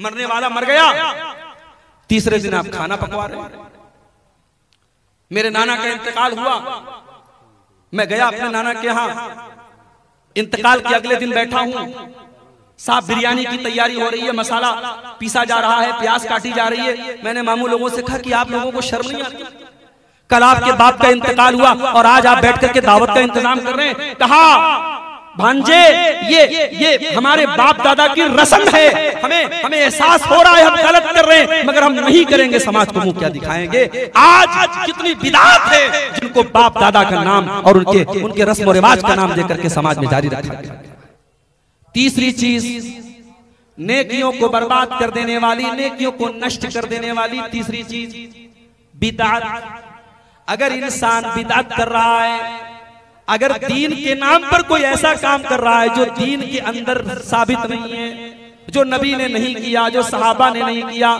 मरने वाला मर गया, तीसरे दिन आप खाना पकवा रहे हैं। मेरे नाना का इंतकाल हुआ, मैं गया अपने नाना के यहाँ, इंतकाल के अगले दिन बैठा हूं, साहब बिरयानी की तैयारी हो रही है, मसाला पीसा जा रहा है, प्याज काटी जा रही है। मैंने मामू लोगों से कहा कि आप लोगों को शर्म नहीं आती? कल आपके बाप का इंतकाल हुआ और आज आप बैठ करके दावत का इंतजाम कर रहे हैं। कहा भांजे ये हमारे बाप दादा की रस्म है, हमें एहसास हो रहा है हम गलत कर रहे हैं, मगर हम नहीं करेंगे, समाज को मुंह क्या दिखाएंगे। आज कितनी बिदात है जिनको बाप दादा का नाम और उनके रस्म और रिवाज का नाम देकर के समाज में जारी रखा गया। तीसरी चीज, नेकियों को बर्बाद कर देने वाली, नेकियों को नष्ट कर देने वाली तीसरी चीज बिदात। अगर इंसान बिदात कर रहा है, अगर दीन के नाम पर कोई ऐसा काम कर रहा है जो दीन के अंदर साबित नहीं है, जो नबी ने नहीं किया, जो सहाबा ने नहीं किया,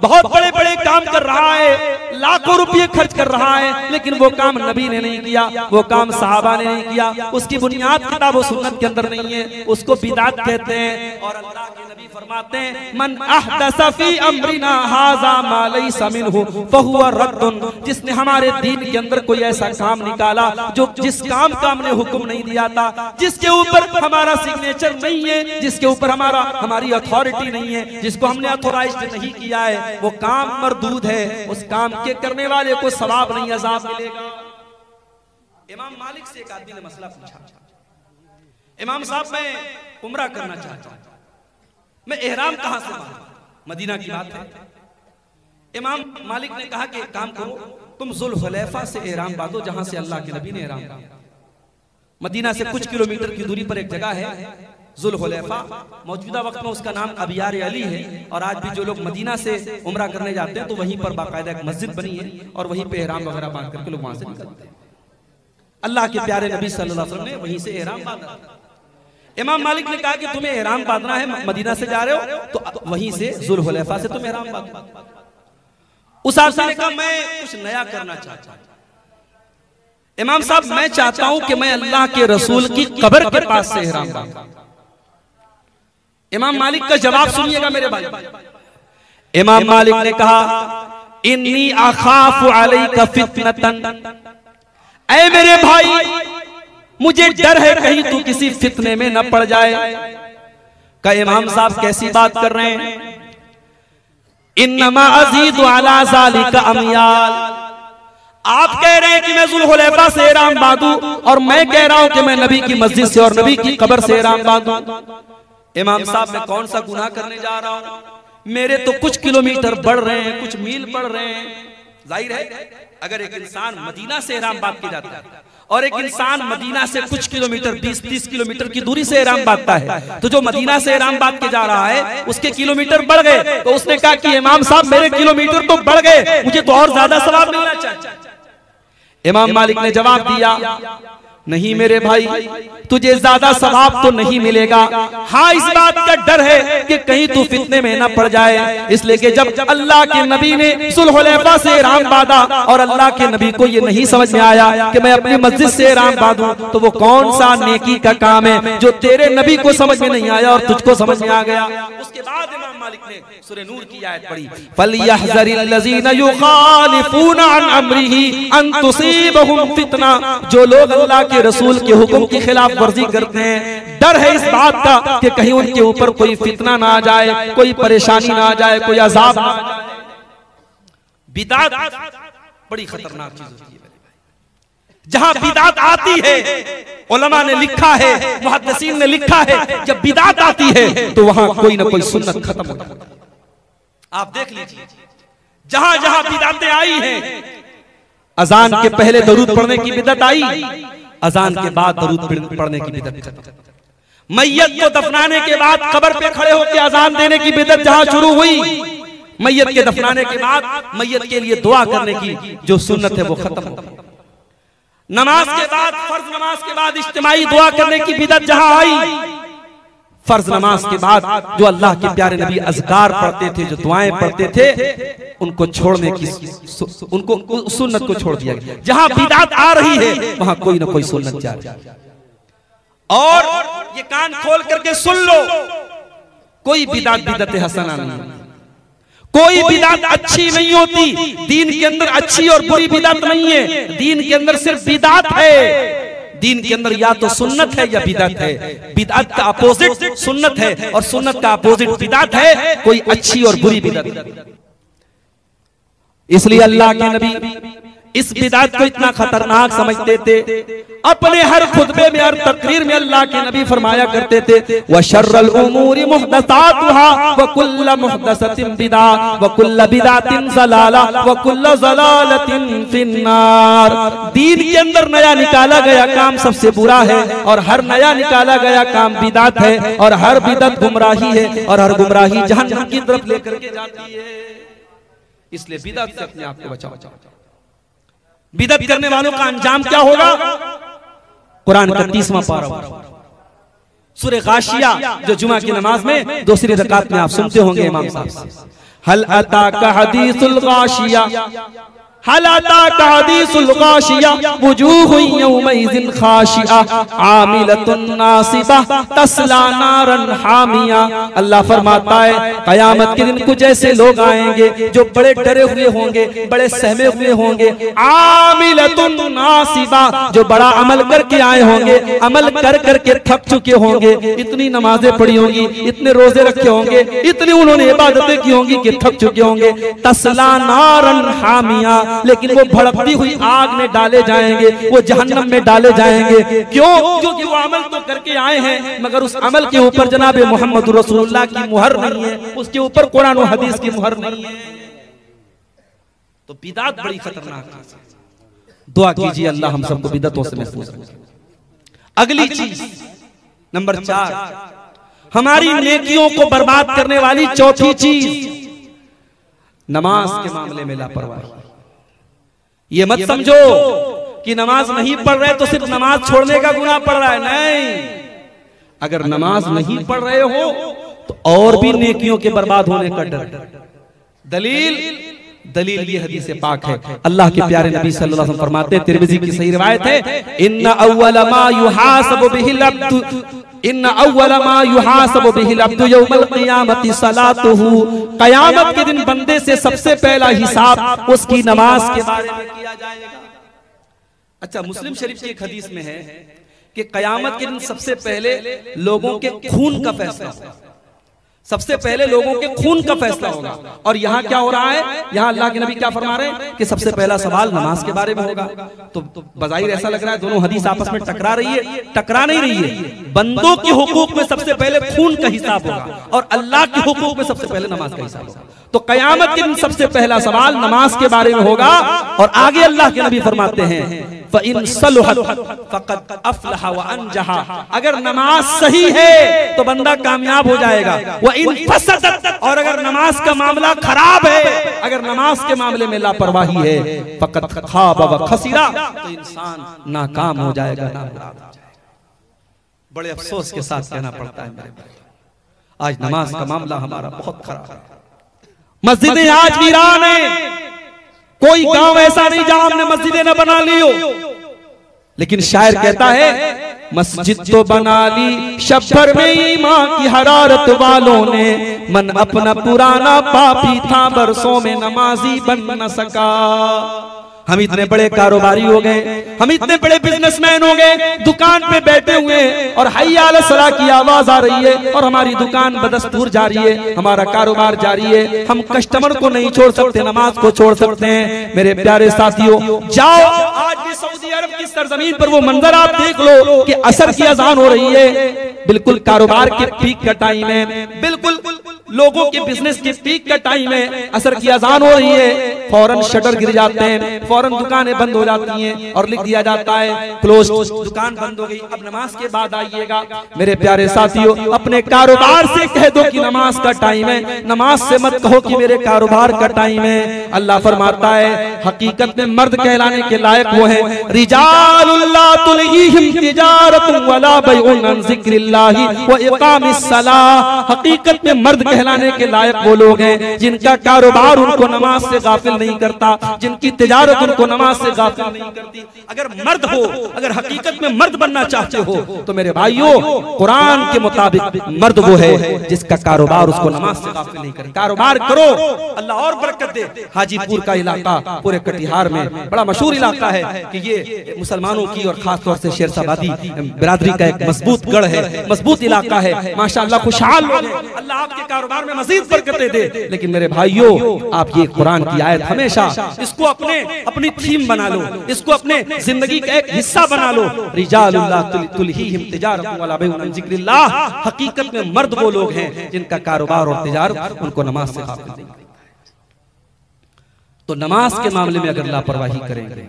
बहुत बड़े बड़े काम कर रहा है, लाखों रुपए खर्च कर रहा है, लेकिन वो काम नबी ने नहीं किया, वो काम सहाबा ने नहीं किया, उसकी बुनियाद किताब और सुन्नत के अंदर नहीं है, उसको बिदात कहते हैं। और अल्लाह के नबी फरमाते हैं, मन अहदसा फी अमरिना हाज़ा मा लैसा मिन्हु फहुवा रद्दुन। जिसने हमारे दीन के अंदर कोई ऐसा काम निकाला जो जिस काम का हमने हुक्म नहीं दिया था, जिसके ऊपर हमारा सिग्नेचर नहीं है, जिसके ऊपर हमारी अथॉरिटी नहीं है, जिसको हमने अथोराइज्ड नहीं किया है, वो काम मरदूद है। उस काम के करने वाले को सवाब नहीं, अज़ाब मिलेगा। इमाम मालिक से एक आदमी ने मसला पूछा, इमाम साहब मैं उम्रा करना चाहता हूं, मैं एहराम कहां से बांधूं? मदीना की बात है। इमाम मालिक ने कहा कि एक काम करो, तुम जुल्हुलैफा से एहराम बांधो, जहां से अल्लाह के नबी ने एहराम बांधा। मदीना से कुछ किलोमीटर की दूरी पर एक जगह है जुल्हुलैफा, मौजूदा वक्त में उसका नाम अबियार अली है। और आज भी जो लोग मदीना से उम्रा करने जाते हैं तो वहीं पर बाकायदा एक मस्जिद बनी है और वहीं पे एहराम वगैरह बांध करके लोग वहां से निकलते हैं। अल्लाह के प्यारे नबी सल्लल्लाहु अलैहि वसल्लम ने वहीं से एहराम बांधा। इमाम मालिक ने कहा कि तुम्हें एहराम बांधना है, मदीना से जा रहे हो तो वहीं से जुल्हुलैफा से तुम एहराम बांधो। उस आदमी ने कहा मैं कुछ नया करना चाहता हूं। इमाम साहब मैं चाहता हूं कि मैं अल्लाह के रसूल की कब्र के पास से एहराम बांधूं। इमाम मालिक का जवाब सुनिएगा मेरे भाई। इमाम मालिक ने कहा इन्नी अखाफु अलैका फितनतन, ऐ मेरे भाई मुझे डर है कहीं तू किसी फितने में न पड़ जाए। का इमाम साहब कैसी बात कर रहे हैं? इन्नमा अज़ीदु अला ज़ालिका अमयाल। आप कह रहे हैं कि मैं जुल्हुलैफा से एहराम बांधूं और मैं कह रहा हूं कि मैं नबी की मस्जिद से और नबी की कब्र से एहराम बांधूं। इमाम साहब मैं कौन सा गुनाह करने जा रहा हूं? मेरे तो कुछ किलोमीटर बढ़ रहे हैं, कुछ मील बढ़ रहे हैं। जाहिर है अगर एक इंसान मदीना से एहराम बांध के जाता है और एक इंसान मदीना से कुछ किलोमीटर 20-30 किलोमीटर की दूरी से एहराम बांधता है, तो जो मदीना से एहराम बांध के जा रहा है उसके किलोमीटर बढ़ गए, तो उसने कहा कि इमाम साहब मेरे किलोमीटर तो बढ़ गए, मुझे तो और ज्यादा सवाब मिलना चाहिए। इमाम मालिक ने जवाब दिया नहीं मेरे भाई, तुझे ज्यादा सवाब तो नहीं मिलेगा। हाँ इस बात का डर है कि कहीं तू फितने में न पड़ जाए, इसलिए कि जब अल्लाह के नबी ने जुल्हुलैफा से एहराम बांधा और अल्लाह के नबी को ये नहीं समझ में आया कि मैं अपनी मस्जिद से एहराम बांधूं, तो वो कौन सा नेकी का काम है जो तेरे नबी को समझ में नहीं आया और तुझको समझ में आ गया। उसके बाद इमाम मालिक ने सूरह नूर की आयत पढ़ी, फलयहज़रिल्लज़ीना युखालिफूना अन अम्रिही अन तुसीबहुम फितना। जो लोग अल्लाह के रसूल के हुक्म की खिलाफ वर्जी करते हैं, डर है इस बात का कि कहीं उनके ऊपर कोई फितना ना आ जाए, कोई परेशानी ना आ जाए, कोई अजाब ना आ जाए। बिदात बड़ी खतरनाक चीज होती है। जहां बिदात आती है, उलमा ने लिखा है, मुहद्दिसीन ने लिखा है, जब बिदात आती है तो वहां कोई ना कोई सुन्नत खत्म होती है। आप देख लीजिए जहां जहां बिदातें आई हैं, अजान के पहले दरूद पढ़ने की बिदअत आई, अजान के बाद दरूद पढ़ने की बिदअत, मैयत को दफनाने के बाद कब्र पे खड़े होकर अजान देने की बिदअत जहां शुरू हुई, मैयत के दफनाने के बाद मैयत के लिए दुआ करने की जो सुन्नत है वो खत्म हो गई। नमाज के बाद, फर्ज नमाज के बाद इज्तिमाई दुआ करने की बिदअत जहां आई, फर्ज नमाज के बाद जो अल्लाह के प्यारे नबी अज़कार पढ़ते थे, जो दुआएं पढ़ते थे, उनको छोड़ने की, उनको सुन्नत को छोड़ दिया गया। जहां बिदअत आ रही है वहां कोई ना कोई सुन्नत जा रही है। और ये कान खोल करके सुन लो, कोई बिदात बिदत हसना नहीं, कोई बिदात अच्छी नहीं होती। दीन के अंदर अच्छी और बुरी बिदात नहीं है, दीन के अंदर सिर्फ बिदात है। दीन के अंदर या तो सुन्नत है या बिदात है। बिदात का अपोजिट सुन्नत है और सुन्नत का अपोजिट बिदात है, कोई अच्छी और बुरी बिदात। इसलिए अल्लाह के नबी इस बिदात को इतना खतरनाक समझते थे, अपने हर खुतबे में, हर तकरीर में अल्लाह के नबी फरमाया करते थे व शर्रुल उमूरी मुहदसातुहा व कुल्लु मुहदसतिन बिदा व कुल्लु बिदातिन ज़लाला व कुल्लु ज़लालतिन फिन्नार। दीन के अंदर नया निकाला गया काम सबसे बुरा है और हर नया निकाला गया काम बिदात है और हर बिदत गुमराही है और हर गुमराही जहन्नम की तरफ लेकर के जाती है। इसलिए बिदत से अपने आप को बचाओ। बिदत करने वालों का अंजाम क्या होगा? कुरान का 30वां पारा सूरह गाशिया, जो जुमा की नमाज में दूसरी रकात में आप सुनते होंगे इमाम साहब से, हल अताका हदीसुल गाशिया, हल अताका हदीसुल गाशिया वुजूहु यौमइज़िन खाशिआ आमिलतुन नासिबा तस्ला नारन हामिया। अल्लाह फरमाता है कयामत के दिन कुछ ऐसे लोग आएंगे जो बड़े डरे हुए होंगे, बड़े सहमे हुए होंगे। आमिलतुन नासिबा, जो बड़ा अमल करके आए होंगे, अमल कर करके थक चुके होंगे, इतनी नमाजें पढ़ी होंगी, इतने रोजे रखे होंगे, इतनी उन्होंने इबादतें की होंगी कि थक चुके होंगे। तस्ला नारन हामिया, लेकिन वो भड़कती हुई आग में डाले जाएंगे, वो जहन्नम में डाले जाएंगे। क्यों? क्योंकि वो अमल तो करके आए हैं मगर उस अमल के ऊपर जनाब मोहम्मद रसूलुल्लाह की मुहर नहीं है, उसके ऊपर कुरान और हदीस की मुहर नहीं है। तो बिदात बड़ी खतरनाक है। दुआ कीजिए अल्लाह हम सबको बिदतों से महफूज रखे। अगली चीज नंबर 4, हमारी नेकियों को बर्बाद करने वाली चौथी चीज, नमाज के मामले में लापरवाही। ये मत समझो कि नमाज नहीं पढ़ रहे तो सिर्फ नमाज छोड़ने का गुनाह पड़ रहा है, नहीं। अगर नमाज नहीं पढ़ रहे हो तो और भी नेकियों के बर्बाद होने का डर। दलील ये हदीस पाक है। अल्लाह के प्यारे नबी सल्लल्लाहु अलैहि वसल्लम फरमाते हैं, तिरमिज़ी की सही रिवायत है, इन्ना अव्वल मा युहासबु बिहिल अब्दु इन्ना अव्वल मा युहासबु बिहिल अब्दु यौमल क़ियामति सलातुहु। क़यामत के दिन बंदे से सबसे पहला हिसाब उसकी नमाज के बारे में किया जाएगा। अच्छा, मुस्लिम शरीफ की एक हदीस में है कि क़यामत के दिन सबसे पहले लोगों के खून का फैसला होगा, सबसे पहले लोगों के खून का फैसला होगा। और यहाँ क्या हो रहा है? यहाँ अल्लाह के नबी क्या फरमा रहे हैं कि सबसे पहला सवाल नमाज के बारे में होगा। तो बज़ाहिर ऐसा लग रहा है दोनों हदीस आपस में टकरा रही है, टकरा नहीं रही है। बंदों के हुकूक में सबसे पहले खून का हिसाब होगा और अल्लाह के हुकूक में सबसे पहले नमाज का हिसाब होगा। तो क़यामत के दिन सबसे पहला सवाल नमाज के बारे में होगा। और आगे अल्लाह के नबी फरमाते हैं फ़इन सलुहत फ़क़द अफ़लह व अनजहा। अगर नमाज सही है तो बंदा कामयाब हो जाएगा। व इन फसदत, और अगर नमाज का मामला खराब है, अगर नमाज के मामले में लापरवाही है, फ़क़द खाब व खसिरा, तो इंसान नाकाम हो जाएगा, नामुराद हो जाएगा। बड़े अफसोस के साथ कहना पड़ता है मेरे भाई, आज नमाज का मामला हमारा बहुत खराब है। मस्जिदें आज वीरान है, कोई गांव ऐसा नहीं जहां हमने मस्जिदें न बना ली हो। लेकिन शायर कहता है मस्जिद तो बना ली शब्बर में ईमान की हरारत वालों ने, मन अपना पुराना पापी था बरसों में नमाजी बन न सका। हम इतने बड़े कारोबारी हो गए, हम इतने बड़े बिजनेसमैन हो गए, दुकान पे बैठे हुए और हय्या अला सलाह की आवाज आ रही है और हमारी दुकान बदस्तूर जारी है, हमारा कारोबार जारी है। हम कस्टमर को नहीं छोड़ सकते, नमाज को छोड़ सकते हैं। मेरे प्यारे साथियों, जाओ आज भी सऊदी अरब की सरजमीन पर वो मंजर आप देख लो कि असर की अजान हो रही है, बिल्कुल कारोबार के पीक का टाइम है, बिल्कुल लोगों के बिजनेस के पीक का टाइम है, असर की अजान हो रही है, फौरन शटर गिर जाते हैं, फौरन दुकानें बंद हो जाती हैं और लिख दिया जाता है क्लोज, दुकान बंद हो गई, अब नमाज के बाद आइएगा। मेरे प्यारे साथियों, अपने कारोबार से कह दो कि नमाज का टाइम है, नमाज से मत कहो कि मेरे कारोबार का टाइम है। अल्लाह फरमाता है हकीकत में मर्द कहलाने के लायक वो है, रिजालुल्लाह तुलहीहिम तिजारतुन वला बैउन अन ज़िक्रिल्लाहि व इक़ामिस सलाह। हकीकत में मर्द कहलाने के लायक वो लोग हैं जिनका कारोबार उनको नमाज से गाफिल गाफिल नहीं करता, जिनकी तिजारत उनको नमाज से गाफिल नहीं करती। अगर मर्द हो, अगर हकीकत में मर्द बनना चाहते हो तो मेरे भाइयों, कुरान के मुताबिक मर्द वो है जिसका कारोबार उसको नमाज से गाफिल नहीं करे। कारोबार करो, अल्लाह और बरकत दे। हाजीपुर का इलाका पूरे कटिहार में बड़ा मशहूर इलाका है कि ये मुसलमानों की और खास तौर से शेरशाबादी बिरादरी का एक मजबूत गढ़ है, मजबूत इलाका है। माशाअल्लाह खुशहाल लोग हैं, अल्लाह आपके कारोबार में मजीद बरकतें दे। लेकिन मेरे भाइयों, आप ये कुरान की आयत हमेशा इसको अपनी थीम बना लो, इसको अपने जिंदगी का एक हिस्सा बना लो। रिजालुल्लाह तुलहीहिम तिजारतुन वला बैउन अन जिक्रिल्लाह। हकीकत में मर्द वो लोग हैं जिनका कारोबार और तिजारत उनको नमाज से गाफिल नहीं करता। तो नमाज के मामले में अगर लापरवाही करेंगे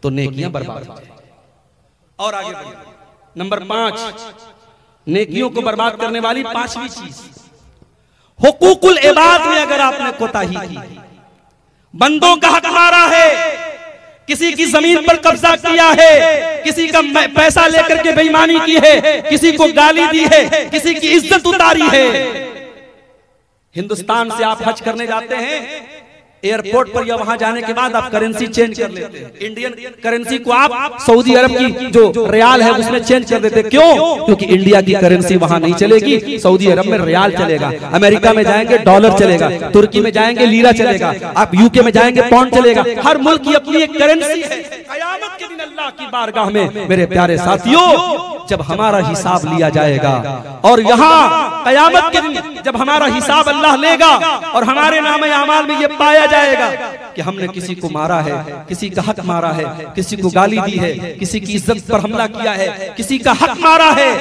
तो नेकियां बर्बाद हो जाएंगी। और आगे बढ़िए, नंबर 5, नेकियों को बर्बाद करने वाली 5वीं चीज, हुकूकुल इबाद में अगर आपने कोताही की, बंदों का हक मारा है, किसी की जमीन पर कब्जा किया है, किसी का पैसा लेकर के बेईमानी की है, किसी को गाली दी है, किसी की इज्जत उतारी है। हिंदुस्तान से आप हज करने जाते हैं, एयरपोर्ट पर या वहां जाने के बाद आप करेंसी चेंज कर लेते हैं। इंडियन करेंसी को आप सऊदी अरब की जो रियाल है उसमें चेंज कर देते हैं। क्यों? क्योंकि इंडिया की करेंसी वहां नहीं चलेगी, सऊदी अरब में रियाल चलेगा। अमेरिका में जाएंगे डॉलर चलेगा, तुर्की में जाएंगे लीरा चलेगा, आप यूके में जाएंगे पाउंड चलेगा। हर मुल्क की अपनी एक करेंसी है। क़यामत के दिन अल्लाह की बारगाह में मेरे प्यारे साथियों, जब हमारा हिसाब लिया जाएगा, और यहाँ क़यामत के दिन जब हमारा हिसाब अल्लाह लेगा और हमारे नाम आमाल में ये पाया जाएगा कि हमने किसी को मारा है, किसी का हक मारा है, किसी को गाली दी है, किसी की इज्जत पर हमला किया है, किसी का हक मारा है,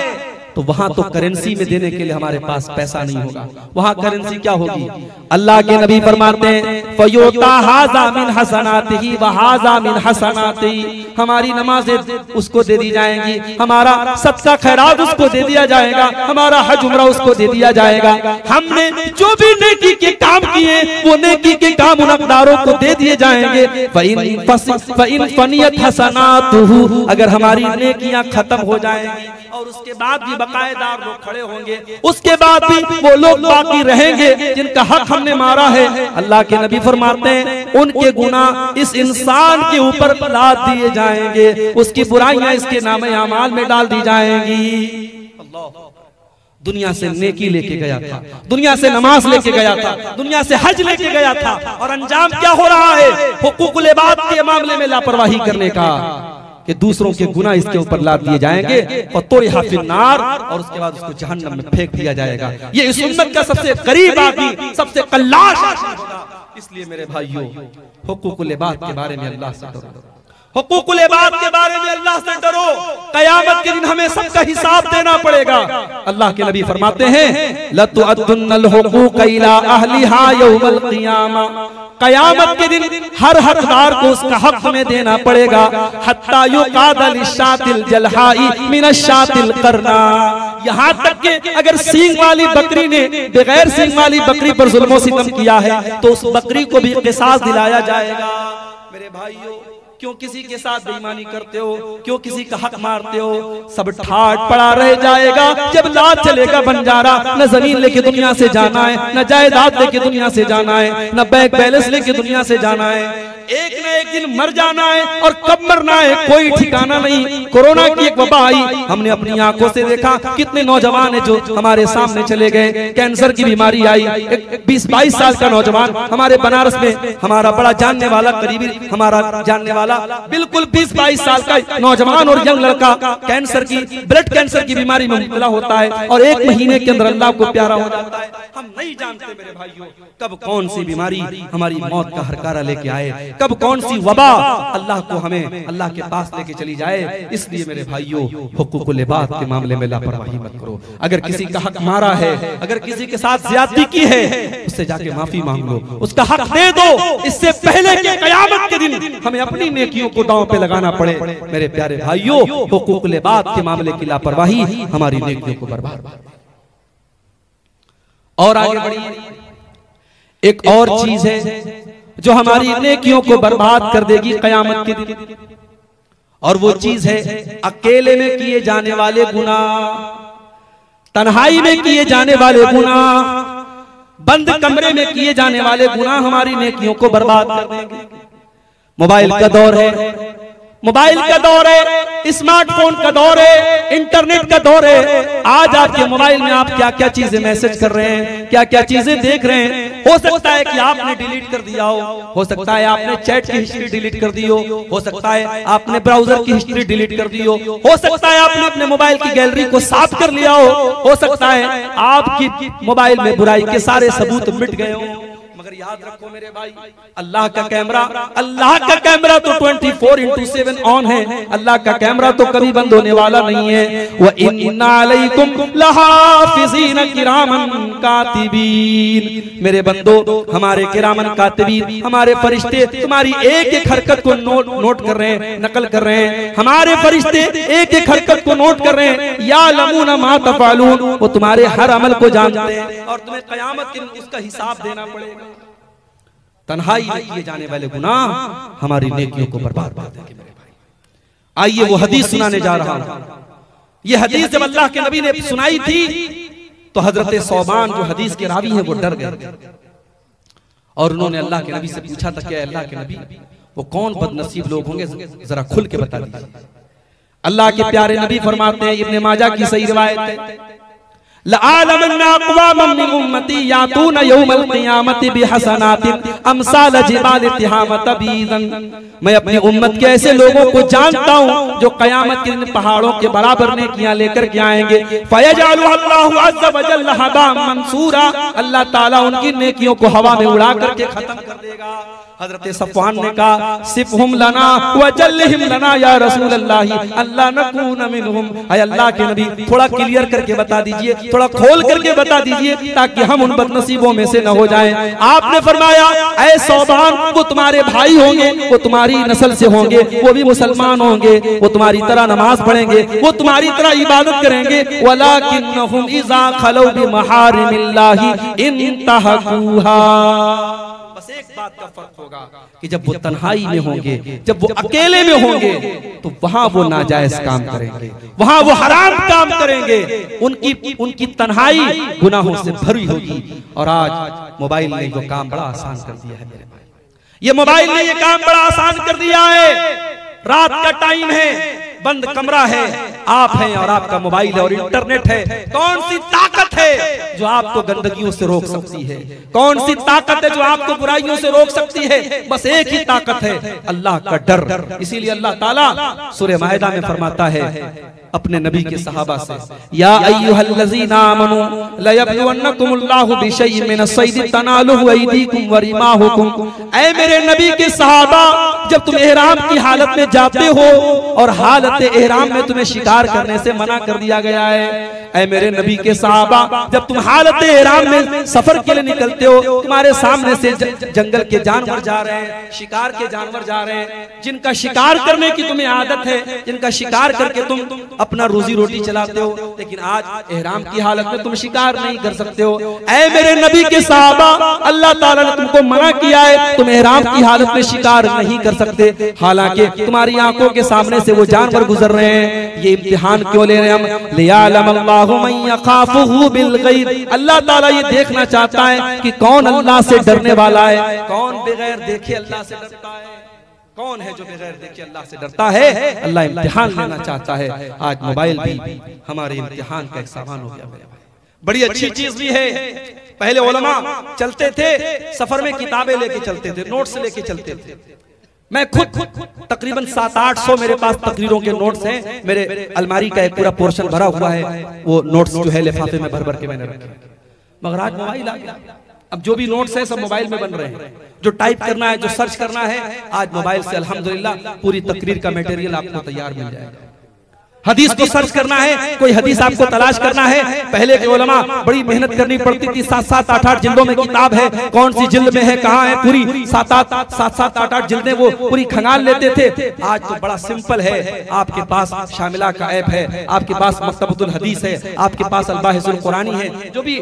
तो वहां तो करेंसी में देने के लिए हमारे पास पैसा नहीं होगा। वहां करेंसी क्या होगी? अल्लाह के नबी फरमाते हैं फयोता हाजा मिन हसनातिही व हाजा मिन हसनातिही। हमारी नमाजें उसको दे दी जाएंगी, हमारा सदका खैरात उसको दे दिया जाएगा, हमारा हज उम्रा उसको दे दिया जाएगा। हमने जो भी नेकी के काम किए वो नेकी के काम उन अक़दारों को दे दिए जाएंगे। फ़इन फ़नियत हसनातुहु, अगर हमारी नेकियां खत्म हो जाएंगी और उसके बाद भी बकायेदार लोग खड़े होंगे, उसके बाद भी वो लोग बाकी रहेंगे जिनका हक हमने मारा है, अल्लाह के नबी फरमाते हैं उनके गुनाह इस इंसान के ऊपर लाद दिए जाएंगे, उसकी बुराइयां इसके नामे अमाल में डाल दी जाएंगी। दुनिया से नेकी लेके गया था, दुनिया से नमाज लेके गया था, दुनिया से हज लेके गया था, और अंजाम क्या हो रहा है? हुकूकुल इबाद के मामले में लापरवाही करने का, कि दूसरों के गुनाह इसके ऊपर लाद दिए जाएंगे नार, और उसके बाद उसको जहन्नम में फेंक दिया जाएगा। ये इस उम्मत का सबसे करीब आदमी, सबसे कल्लाश आदमी होगा। इसलिए मेरे भाइयों, हुकूकुल इबाद के बारे में अल्लाह से डरो, हुकूकुल इबाद के बारे में अल्लाह से डरो। क़यामत के दिन हमें सबका हिसाब देना पड़ेगा। अल्लाह के नबी फरमाते हैं लतुअद्दुन्नल हुकूक इला अहलिहा यौमल क़ियामा। क़यामत के दिन हर हकदार को उसका हक हमें देना पड़ेगा। हत्ता युक़ाद लिशातिल जलहाई मिनशातिल करना, यहाँ तक कि अगर सींग वाली बकरी ने बगैर सींग वाली बकरी पर जुल्म और सितम किया है तो उस बकरी को भी क़िसास दिलाया जाएगा। मेरे भाइयों, क्यों किसी के साथ बेईमानी करते हो? क्यों किसी का हक मारते हो? सब ठाट पड़ा रह जाएगा जब लात चलेगा बंजारा। न जमीन लेके दुनिया से जाना है, न जायदाद लेके दुनिया से जाना है, न बैंक बैलेंस लेके दुनिया से जाना है। एक न एक दिन मर जाना है, और कब मरना है कोई ठिकाना नहीं। कोरोना की एक वबा आई, हमने अपनी आंखों से देखा कितने नौजवान है जो हमारे सामने चले गए। कैंसर की बीमारी आई, एक 20-22 साल का नौजवान हमारे बनारस में, हमारा बड़ा जानने वाला, करीबी हमारा जानने वाला, बिल्कुल 20-22 साल का नौजवान और यंग लड़का कैंसर की, ब्लड कैंसर की बीमारी में मुब्तला होता है, और 1 महीने के अंदर अल्लाह को प्यारा हो जाता है। हम नहीं जानते मेरे भाइयों कब कौन सी बीमारी हमारी मौत का हरकारा लेके आए, कब कौन सी वबा अल्लाह को हमें अल्लाह के पास लेके चली जाए। इसलिए मेरे भाइयों, हुकूकुल इबाद के मामले में लापरवाही मत करो। अगर किसी का हक मारा है, अगर किसी के साथ ज्यादती की है, उससे जाके माफी मांग लो, उसका हक दे दो, इससे पहले कि क़यामत के दिन हमें अपनी नेकियों को दांव पे लगाना पड़े। मेरे प्यारे भाइयों, हुकूकुल इबाद के मामले की लापरवाही हमारी नेकियों को बर्बाद। और आगे बढ़िए, एक और चीज है जो हमारी नेकियों को बर्बाद कर देगी क़यामत के दिन, और वो चीज है अकेले में किए जाने वाले गुनाह, तन्हाई में किए जाने वाले गुनाह। बंद कमरे में किए जाने वाले गुनाह हमारी नेकियों को बर्बाद कर देंगे। मोबाइल का दौर है, मोबाइल का दौर है, स्मार्टफोन का दौर है, इंटरनेट का दौर है। आज आपके मोबाइल में आप क्या क्या चीजें मैसेज कर रहे हैं, क्या क्या चीजें देख रहे हैं। हो सकता है कि आपने डिलीट कर दिया हो सकता है आपने चैट की हिस्ट्री डिलीट कर दी हो सकता है आपने ब्राउजर की हिस्ट्री डिलीट कर दी हो सकता है आपने अपने मोबाइल की गैलरी को साफ कर लिया हो सकता है आपकी मोबाइल में बुराई के सारे सबूत मिट गए हो। मगर याद रखो मेरे भाई, अल्लाह का कैमरा तो 24/7 ऑन है। अल्लाह का कैमरा तो कभी बंद होने वाला नहीं है। व इन्ना अलैकुम लहाफिज़ीन किरामन कातिबीन, मेरे बंदो हमारे किरामन कातिबीन, हमारे फरिश्ते तुम्हारी एक एक हरकत को नोट कर रहे हैं, नकल कर रहे हैं। हमारे फरिश्ते एक एक हरकत को नोट कर रहे हैं। या लमूना मा तफअलून, वो तुम्हारे हर अमल को जानते हैं और तुम्हें क़यामत के दिन उसका हिसाब देना पड़ेगा। तन्हाई में किए जाने वाले गुनाह हमारी नेकियों को बर्बाद कर देंगे मेरे भाई। आइए वो हदीस सुनाने जा रहा हूं। ये हदीस जब अल्लाह के नबी ने सुनाई थी तो हजरत सौबान जो हदीस के रावी हैं वो डर गए और उन्होंने अल्लाह के नबी से पूछा था, क्या अल्लाह के नबी वो कौन बदनसीब लोग होंगे, जरा खुल के बता दीजिए। अल्लाह के प्यारे नबी फरमाते हैं, इब्ने माजा की सही रिवायत है, लअलमन्ना अक़वामम मिन उम्मती यातूना यौमल क़ियामति बिहसनातिन अमसाल जिबाल तिहामत बीज़न, मैं अपनी उम्मत के ऐसे लोगों को जानता हूँ जो क़यामत के दिन पहाड़ों के बराबर नेकियां लेकर के आएंगे। फयजअलु अल्लाहु अज़्ज़ व जल्ल हबाम मंसूरा, अल्लाह ताला उनकी नेकियों को हवा में उड़ा करके खत्म कर देगा। हजरत सफ़वान ने कहा, सिफ़हुम लना व जल्लिहिम लना या रसूल अल्लाह, अल्लाह नकून मिनहुम, ऐ अल्लाह के नबी थोड़ा क्लियर करके बता दीजिए, थोड़ा खोल करके बता दीजिए ताकि हम उन बदनसीबों में से न हो जाएं। आपने फरमाया, ऐ सौबान वो तुम्हारे भाई होंगे, वो तुम्हारी नस्ल से होंगे, वो भी मुसलमान होंगे, वो तुम्हारी तरह नमाज पढ़ेंगे, वो तुम्हारी तरह इबादत करेंगे। वलाकिन्नहुम इज़ा खलौ बिमहारिमिल्लाहि इंतहकूहा, बस एक बात का फर्क होगा कि जब वो तन्हाई में होंगे, जब वो अकेले में होंगे तो वहां वो नाजायज काम करेंगे, वहां वो हराम काम करेंगे। उनकी तन्हाई गुनाहों से भरी होगी। और आज मोबाइल ने जो काम बड़ा आसान कर दिया है मेरे भाई, ये मोबाइल ने ये काम बड़ा आसान कर दिया है। रात का टाइम है, बंद कमरा है, आप हैं और आपका मोबाइल है और इंटरनेट है। कौन सी ताकत है जो आपको गंदगियों से रोक सकती है? कौन सी ताकत है जो आपको बुराइयों से रोक सकती है? बस एक ही ताकत है, अल्लाह का डर। इसीलिए अल्लाह ताला सूरह माइदा में फरमाता है अपने नबी के सहाबा से, या अय्युहल्लज़ीना आमनू लयब्लुवन्नकुमुल्लाहु बिशैइन मिनस्सैदी तनालुहु अयदीकुम व रिमाहुकुम, ऐ मेरे नबी के सहाबा जब तुम एहराम की हालत में जाते हो और हालत एहराम में तुम्हें शिकार करने से मना कर दिया गया है, ऐ मेरे नबी के सहाबा जब तुम हालत एहराम में सफर के लिए निकलते हो, तुम्हारे सामने से जंगल के जानवर जा रहे हैं, शिकार के जानवर जा रहे हैं, जिनका शिकार करने की तुम्हें आदत है, जिनका शिकार करके तुम अपना रोजी रोटी चलाते हो, लेकिन आज एहराम की हालत में तुम शिकार नहीं कर सकते हो। ऐ मेरे नबी के सहाबा अल्लाह ताला ने तुमको मना किया है, तुम एहराम की हालत में शिकार नहीं कर सकते, हालांकि तुम्हारी आंखों के सामने से वो जानवर गुजर रहे हैं। ये इम्तिहान क्यों ले रहे हैं हम? लियालमल्लाहु मन यखाफुहु बिल गैब, अल्लाह ताला ये देखना चाहता है कि कौन अल्लाह से डरने वाला है, कौन बगैर देखे अल्लाह से डरता है, कौन है जो बगैर देखे अल्लाह से डरता है। अल्लाह इम्तिहान लेना चाहता है। आज मोबाइल भी हमारे इम्तिहान का एक सामान हो गया मेरे भाई। बड़ी अच्छी चीज भी है। पहले उलमा चलते थे, सफर में किताबें लेके चलते थे, नोट्स लेके चलते थे। मैं खुद तकरीबन 700-800 मेरे पास तकरीरों के नोट्स हैं। मेरे अलमारी का एक पूरा पोर्शन भरा हुआ है, वो नोट्स जो है लिफाफे में भर भर के मैंने रखे। मगर आज मोबाइल आ गया, अब जो भी नोट्स है सब मोबाइल में बन रहे हैं। जो टाइप करना है, जो सर्च करना है, आज मोबाइल से अल्हम्दुलिल्लाह पूरी तकरीर का मटेरियल आपको तैयार मिल जाएगा। हदीस को सर्च करना है, कोई हदीस आपको तलाश करना है, पहले के उलमा बड़ी मेहनत करनी पड़ती थी। 7-7, 8-8 जिल्दों में किताब है, कौन सी जिल्द में है, कहाँ है, पूरी 7-7, 8-8 जिल्दें वो पूरी खंगाल लेते थे। आज तो बड़ा सिंपल है, आपके पास शामिला का ऐप है, आपके पास मकतबतुल हदीस है, आपके पास अल-बाहिसुल कुरानी है, जो भी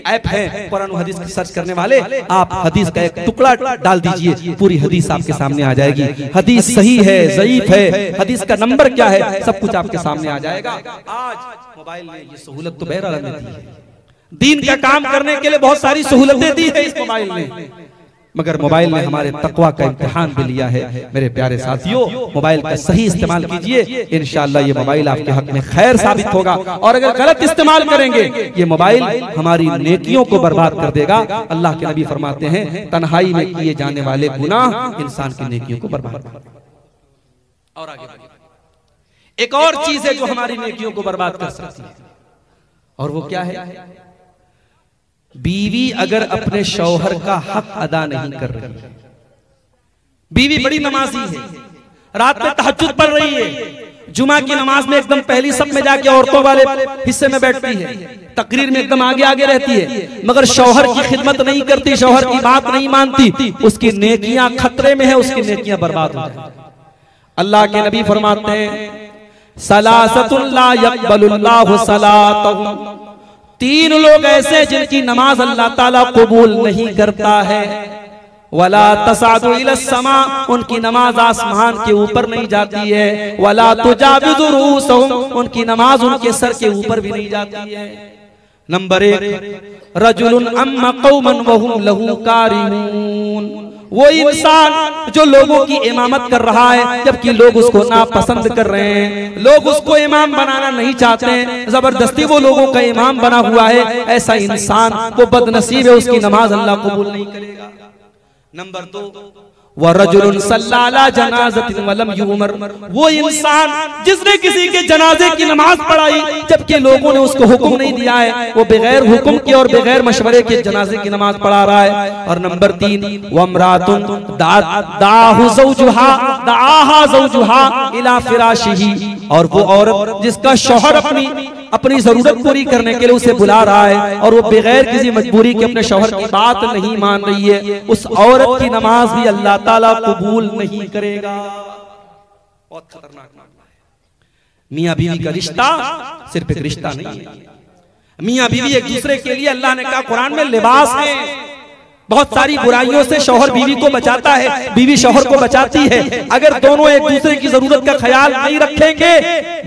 ऐप है कुरान हदीस की सर्च करने वाले, आप हदीस का एक टुकड़ा डाल दीजिए, पूरी हदीस आपके सामने आ जाएगी। हदीस सही है, ज़ईफ है, हदीस का नंबर क्या है, सब कुछ आपके सामने आ जाएगा। आज मोबाइल ने ये सहूलत तो बहरहाल हमें दी है, दीन का काम करने के लिए बहुत सारी सहूलतें दी है इस मोबाइल ने, मगर मोबाइल ने हमारे तकवा का इम्तिहान भी लिया है। मेरे प्यारे साथियों, मोबाइल का सही इस्तेमाल कीजिए, इंशाअल्लाह ये मोबाइल आपके हक में खैर साबित होगा। और अगर गलत इस्तेमाल करेंगे ये मोबाइल हमारी नेकियों को बर्बाद कर देगा। अल्लाह के नबी फरमाते हैं तन्हाई में किए जाने वाले गुनाह इंसान की नेकियों को बर्बाद कर देगा। और आगे एक और चीज है जो हमारी नेकियों को बर्बाद कर सकती है, और वो क्या है? बीवी अगर अपने शौहर का हक अदा नहीं कर रही, बीवी बड़ी नमाजी है, रात में तहज्जुद पढ़ रही है, जुमा की नमाज में एकदम पहली सब में जाके औरतों वाले हिस्से में बैठती है, तकरीर में एकदम आगे आगे रहती है, मगर शौहर की खिदमत नहीं करती, शौहर की बात नहीं मानती, उसकी नेकियां खतरे में है, उसकी नेकियां बर्बाद हो जाती। अल्लाह के नबी फरमाते हैं सलासतुन ला यक़बलुल्लाहु सलातहुम, तीन लोग ऐसे जिनकी नमाज अल्लाह ताला कबूल नहीं करता है। वला तसादु इलस समा, उनकी नमाज आसमान के ऊपर नहीं जाती है। वला तुजाविज़ु रूसहुम, उनकी नमाज उनके सर के ऊपर भी नहीं जाती है। नंबर 1 रजुलुन अम्मा कौमन वहुम लहू कारिहून, वो इंसान जो लोगों की इमामत कर रहा है जबकि लोग उसको नापसंद कर रहे हैं, लोग उसको इमाम बनाना नहीं चाहते हैं, जबरदस्ती वो लोगों का इमाम बना हुआ है, ऐसा इंसान वो बदनसीब है, उसकी नमाज अल्लाह कबूल नहीं करेगा। नंबर 2 वरजुलुन सल्ला अला जनाज़तिन वलम युमर, वो इंसान जिसने किसी के जनाजे की नमाज पढ़ाई जबकि लोगों ने उसको हुक्म नहीं दिया है, वो बगैर हुक्म के और बगैर मशवरे के जनाजे की नमाज पढ़ा रहा है। और नंबर 3 वमरातुन दाहु ज़ौजुहा दाहा ज़ौजुहा इला फिराशिही, और वो औरत जिसका शौहर अपनी जरूरत पूरी करने के लिए उसे बुला रहा है और वो बगैर किसी मजबूरी के अपने शौहर की बात नहीं मान रही है, उस औरत की नमाज भी अल्लाह ताला कबूल नहीं करेगा। बहुत खतरनाक मामला है। मियां बीवी का रिश्ता सिर्फ एक रिश्ता नहीं है, मियां बीवी एक दूसरे के लिए अल्लाह ने कहा कुरान में लिबास है। बहुत सारी बुराइयों से शौहर बीवी को बचाता है, बीवी शौहर को बचाती है। अगर दोनों एक दूसरे की जरूरत का ख्याल नहीं रखेंगे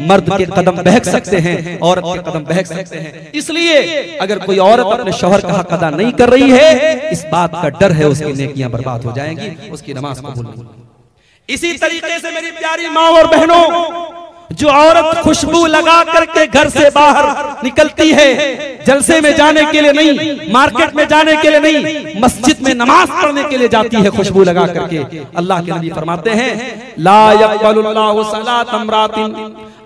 मर्द के कदम बहक सकते हैं, औरत के कदम बहक सकते हैं। इसलिए अगर कोई औरत अपने शौहर का हक अदा नहीं कर रही है, इस बात का डर है उसकी नेकियां बर्बाद हो जाएंगी, उसकी नमाज कबूल नहीं होगी। इसी तरीके से मेरी प्यारी माँ और बहनों, जो औरत खुशबू लगा करके घर से बाहर निकलती है, जलसे में जाने के लिए नहीं, मार्केट में जाने के लिए नहीं, मस्जिद में नमाज पढ़ने के लिए जाती है खुशबू लगा करके, अल्लाह के नबी फरमाते हैं ला यक़बलुल्लाहु सलात इम्रातिन,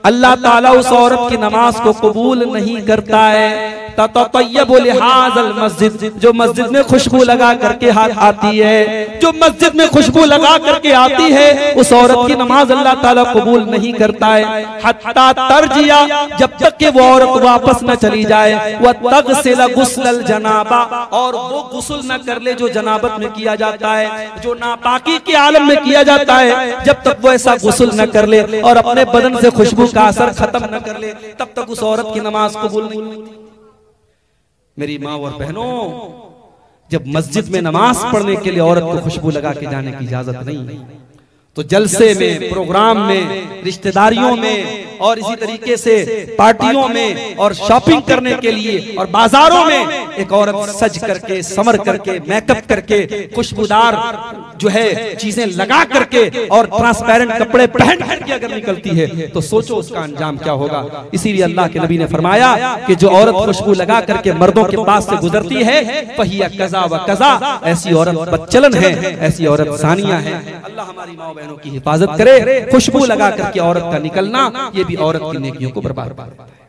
अल्लाह ताला उस औरत की नमाज को कबूल नहीं करता है। ततय्यबु लिहाज़ल मस्जिद, जो मस्जिद में खुशबू लगा करके हाथ आती है, जो मस्जिद में खुशबू लगा करके आती है, उस औरत की नमाज अल्लाह ताला कबूल नहीं करता है। हत्ता तरजिया, जब तक कि वो औरत वापस न चली जाए, वह तगसिल गुस्लल जनाबा, और वो गुस्ल न कर ले जो जनाबत में किया जाता है, जो नापाकी के आलम में किया जाता है, जब तक वो ऐसा गुस्ल न कर ले और अपने बदन से खुशबू का असर खत्म न कर ले, तब तक उस औरत की नमाज कबूल नहीं होती। मेरी माँ और बहनों, जब मस्जिद में नमाज पढ़ने के लिए औरत को खुशबू लगा के जाने की इजाजत नहीं, तो जलसे में, प्रोग्राम में, रिश्तेदारियों में और इसी तरीके से पार्टियों में और शॉपिंग करने के लिए और बाजारों में एक औरत सज करके, समर करके, मेकअप करके, खुशबूदार जो है चीजें लगा करके और ट्रांसपेरेंट कपड़े पहन करके अगर निकलती है तो सोचो उसका अंजाम क्या होगा। इसीलिए अल्लाह के नबी ने फरमाया कि जो औरत खुशबू लगा करके मर्दों के पास से गुजरती है, फहिया कज़ा व कज़ा, ऐसी औरत बदचलन है, ऐसी औरत ज़ानिया है। अल्लाह हमारी माँ बहनों की हिफाजत करे। खुशबू लगा करके औरत का निकलना ये भी औरत की नेकियों को बर्बाद करता है।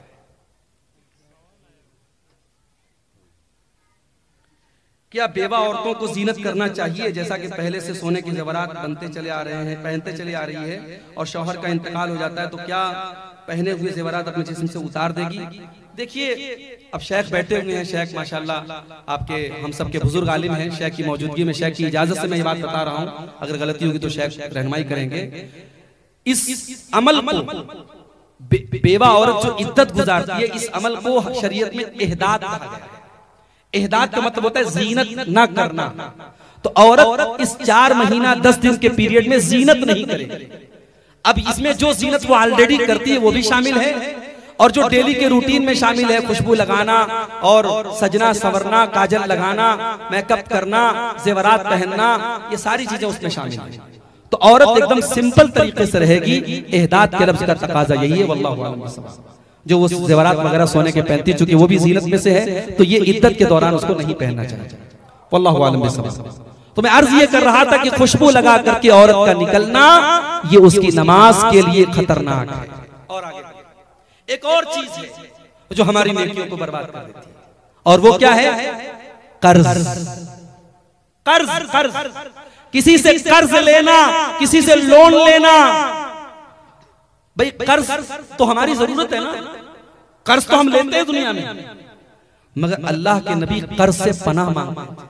क्या बेवा औरतों को जीनत करना चाहिए? जैसा कि पहले से सोने के ज़ेवरात बनते चले आ रहे हैं, पहनते चले आ रही है, और शौहर का इंतकाल हो जाता है तो क्या पहने हुए ज़ेवरात अपने जिस्म से उतार देगी? देखिए, अब शेख बैठे हुए हैं, शेख माशाल्लाह आपके हम सब के बुजुर्ग आलिम हैं, शेख की मौजूदगी में, शेख की इजाजत से मैं ये बात बता रहा हूँ, अगर गलती होगी तो शेख रहनुमाई करेंगे। इस अमल को बेवा औरत जो इद्दत गुजारती है, इस अमल को शरीयत में इहदाद कहा गया है। इहदाद का मतलब होता है जीनत ना करना। तो औरत इस 4 महीना 10 दिन के पीरियड में जीनत नहीं करेगी। अब इसमें जो जीनत वो ऑलरेडी करती है वो भी शामिल है, और जो डेली के रूटीन में शामिल है, खुशबू लगाना और सजना संवरना, काजल लगाना, मेकअप करना, जेवरात पहनना, ये सारी चीजें उसमें शामिल है। तो औरत एकदम सिंपल तरीके से रहेगी। एहदाद के लफ्ज का तकाजा यही है। वल्लाहु आलम बिस्सवाब। जो वो जेवरात वगैरह सोने के पहनती, चूंकि वो भी जीनत में से है, तो ये इद्दत के दौरान उसको नहीं पहनना चाहिए। वल्लाहु आलम बिस्सवाब। तो मैं अर्ज ये कर रहा था कि खुशबू लगा करके औरत का निकलना ये उसकी नमाज के लिए खतरनाक है। और आगे एक और चीज है जो हमारी नेकियों को बर्बाद कर देती है, और वो क्या है? कर्ज। कर्ज कर्ज किसी से कर्ज लेना, किसी से लोन लेना। भाई कर्ज तो हमारी जरूरत है ना, कर्ज तो हम लेते हैं दुनिया में, मगर अल्लाह के नबी कर्ज से पनाह मांगते।